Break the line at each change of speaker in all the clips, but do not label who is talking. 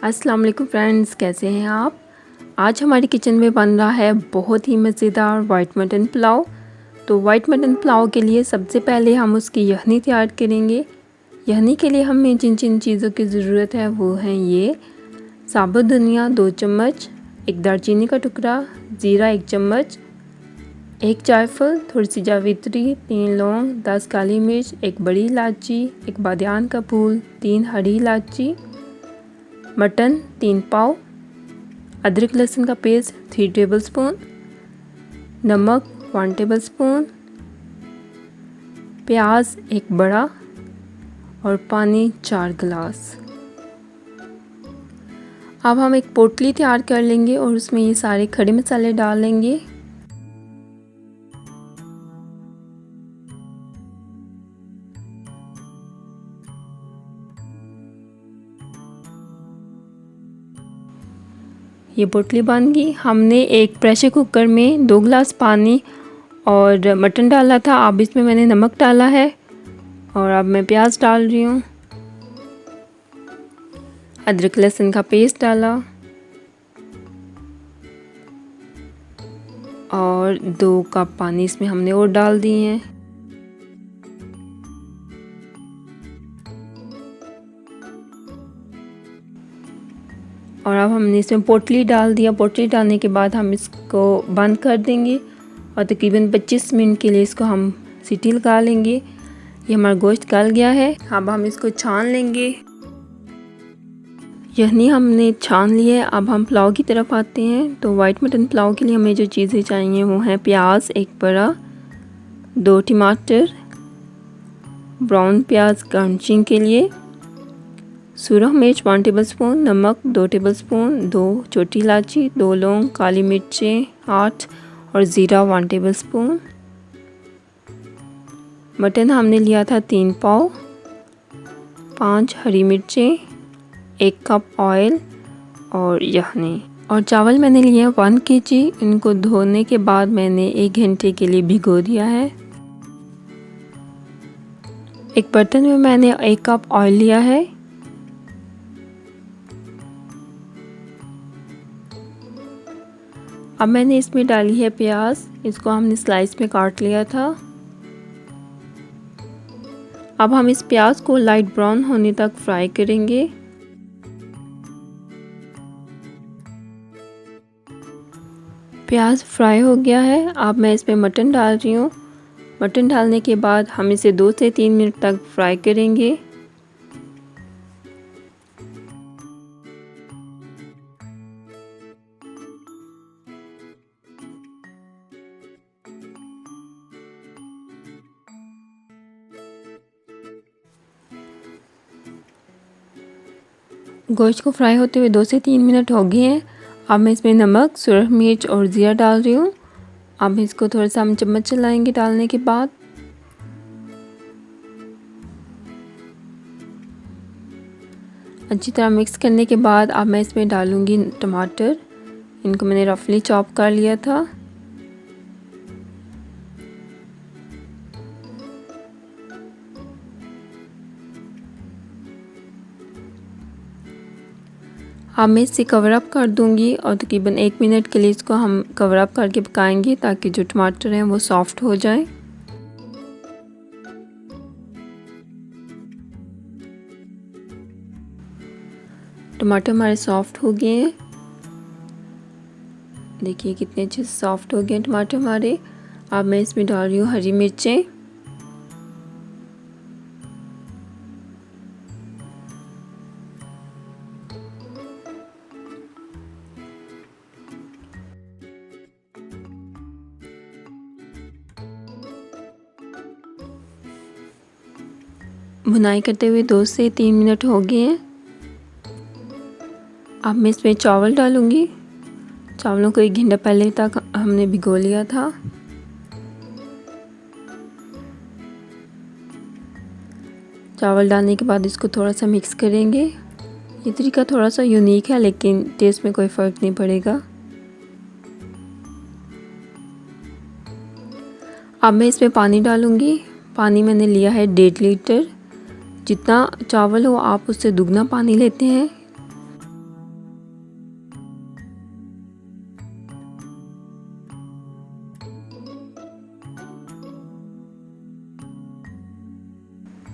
अस्सलाम वालेकुम फ्रेंड्स, कैसे हैं आप। आज हमारी किचन में बन रहा है बहुत ही मज़ेदार वाइट मटन पुलाव। तो वाइट मटन पुलाव के लिए सबसे पहले हम उसकी यखनी तैयार करेंगे। यखनी के लिए हमें जिन जिन चीज़ों की ज़रूरत है वो हैं ये साबुत धनिया 2 चम्मच, एक दालचीनी का टुकड़ा, ज़ीरा 1 चम्मच, एक जायफल, थोड़ी सी जावित्री, 3 लौंग, 10 काली मिर्च, एक बड़ी इलायची, एक बादियान का फूल, 3 हरी इलायची, मटन 3 पाव, अदरक लहसुन का पेस्ट 3 टेबलस्पून, नमक 1 टेबलस्पून, प्याज 1 बड़ा और पानी 4 गिलास। अब हम एक पोटली तैयार कर लेंगे और उसमें ये सारे खड़े मसाले डाल लेंगे। ये पोटली बन गई। हमने एक प्रेशर कुकर में 2 गिलास पानी और मटन डाला था। अब इसमें मैंने नमक डाला है और अब मैं प्याज डाल रही हूँ, अदरक लहसुन का पेस्ट डाला और 2 कप पानी इसमें हमने और डाल दिए हैं। और अब हमने इसमें पोटली डाल दिया। पोटली डालने के बाद हम इसको बंद कर देंगे और तकरीबन 25 मिनट के लिए इसको हम सीटी लगा लेंगे। ये हमारा गोश्त गल गया है। अब हम इसको छान लेंगे। यखनी हमने छान लिया है। अब हम पुलाव की तरफ आते हैं। तो वाइट मटन पुलाव के लिए हमें जो चीज़ें चाहिए वो हैं प्याज 1 बड़ा, 2 टमाटर, ब्राउन प्याज गार्निशिंग के लिए, सूरख मिर्च 1 टेबलस्पून, नमक 2 टेबलस्पून, 2 छोटी इलायची, 2 लौंग, काली मिर्चें 8 और ज़ीरा 1 टेबलस्पून। मटन हमने लिया था 3 पाव, 5 हरी मिर्चें, 1 कप ऑयल और यखनी। और चावल मैंने लिए 1 kg। इनको धोने के बाद मैंने 1 घंटे के लिए भिगो दिया है। एक बर्तन में मैंने 1 कप ऑयल लिया है। अब मैंने इसमें डाली है प्याज। इसको हमने स्लाइस में काट लिया था। अब हम इस प्याज को लाइट ब्राउन होने तक फ्राई करेंगे। प्याज फ्राई हो गया है। अब मैं इसमें मटन डाल रही हूँ। मटन डालने के बाद हम इसे 2 से 3 मिनट तक फ्राई करेंगे। गोश्त को फ्राई होते हुए 2 से 3 मिनट हो गए हैं। अब मैं इसमें नमक, सूरख मिर्च और ज़ीरा डाल रही हूँ। अब इसको थोड़ा सा हम चम्मच चलाएंगे डालने के बाद। अच्छी तरह मिक्स करने के बाद अब मैं इसमें डालूँगी टमाटर। इनको मैंने रफली चॉप कर लिया था। अब मैं इसे कवर अप कर दूंगी और तकरीबन 1 मिनट के लिए इसको हम कवर अप करके पकाएंगे ताकि जो टमाटर हैं वो सॉफ्ट हो जाएं। टमाटर हमारे सॉफ्ट हो गए हैं। देखिए कितने अच्छे से सॉफ्ट हो गए हैं टमाटर हमारे। अब मैं इसमें डाल रही हूँ हरी मिर्चें। भुनाई करते हुए 2 से 3 मिनट हो गए हैं। अब मैं इसमें चावल डालूंगी। चावलों को 1 घंटा पहले तक हमने भिगो लिया था। चावल डालने के बाद इसको थोड़ा सा मिक्स करेंगे। ये तरीका थोड़ा सा यूनिक है लेकिन टेस्ट में कोई फ़र्क नहीं पड़ेगा। अब मैं इसमें पानी डालूंगी। पानी मैंने लिया है 1.5 लीटर। जितना चावल हो आप उससे दुगना पानी लेते हैं।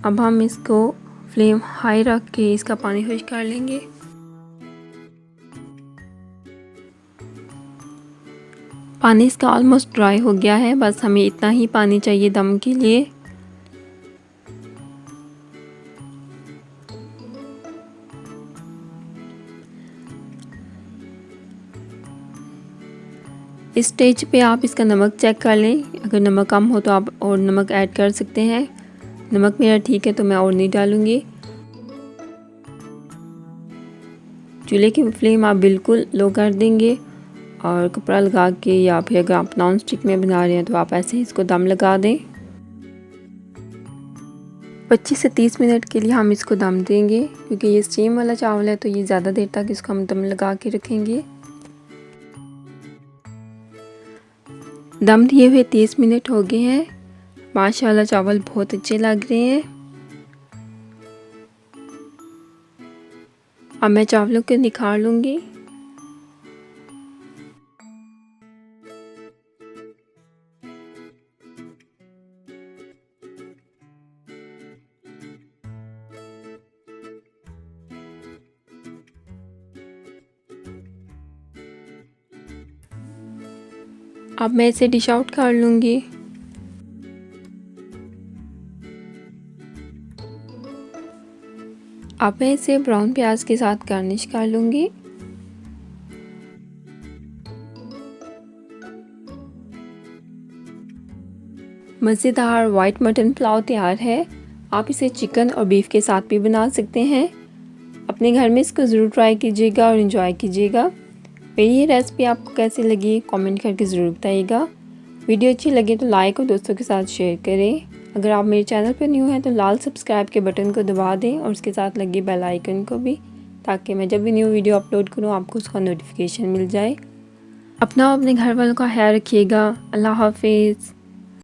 अब हम इसको फ्लेम हाई रख के इसका पानी खुश कर लेंगे। पानी इसका ऑलमोस्ट ड्राई हो गया है, बस हमें इतना ही पानी चाहिए दम के लिए। इस स्टेज पे आप इसका नमक चेक कर लें, अगर नमक कम हो तो आप और नमक ऐड कर सकते हैं। नमक मेरा ठीक है तो मैं और नहीं डालूँगी। चूल्हे की फ्लेम आप बिल्कुल लो कर देंगे और कपड़ा लगा के, या फिर अगर आप नॉन स्टिक में बना रहे हैं तो आप ऐसे ही इसको दम लगा दें। 25 से 30 मिनट के लिए हम इसको दम देंगे, क्योंकि ये स्टीम वाला चावल है तो ये ज़्यादा देर तक इसको हम दम लगा के रखेंगे। दम दिए हुए 30 मिनट हो गए हैं। माशाल्लाह चावल बहुत अच्छे लग रहे हैं। अब मैं चावलों को निकाल लूँगी। अब मैं इसे डिश आउट कर लूँगी। अब मैं इसे ब्राउन प्याज के साथ गार्निश कर लूँगी। मज़ेदार वाइट मटन पुलाव तैयार है। आप इसे चिकन और बीफ के साथ भी बना सकते हैं। अपने घर में इसको ज़रूर ट्राई कीजिएगा और इन्जॉय कीजिएगा। मेरी ये रेसिपी आपको कैसी लगी कमेंट करके ज़रूर बताइएगा। वीडियो अच्छी लगे तो लाइक और दोस्तों के साथ शेयर करें। अगर आप मेरे चैनल पर न्यू हैं तो लाल सब्सक्राइब के बटन को दबा दें और उसके साथ लगे बेल आइकन को भी, ताकि मैं जब भी न्यू वीडियो अपलोड करूं आपको उसका नोटिफिकेशन मिल जाए। अपना अपने घर वालों का ख्याल रखिएगा। अल्लाह हाफिज़।